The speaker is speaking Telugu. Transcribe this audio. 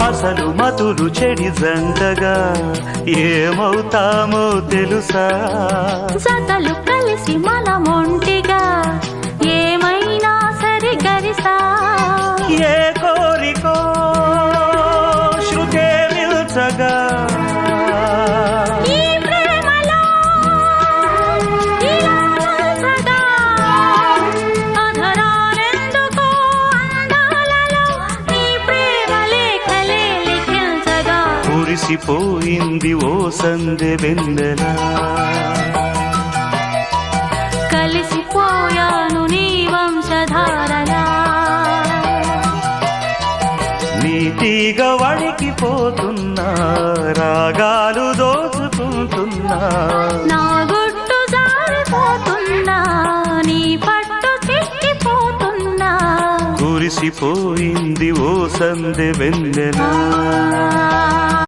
అసలు మతులు చెడి జంటగా ఏమవుతామో తెలుసా? జతలు కలిసి మనమొంటిగా ఏమైనా సరి గరిసా. ఏ కోరికో శృతే నిల్చగా కురిసిపోయింది ఓ సందె వెన్నెల. కలిసిపోయాను నీ వంశధారలా. నీ తీగ వణికిపోతున్నా, రాగాలు దోచుకుంటున్నా, నా గుట్టు జారిపోతున్నా, నీ పట్టు చిక్కిపోతున్నా. కురిసిపోయింది ఓ సందె వెన్నెల.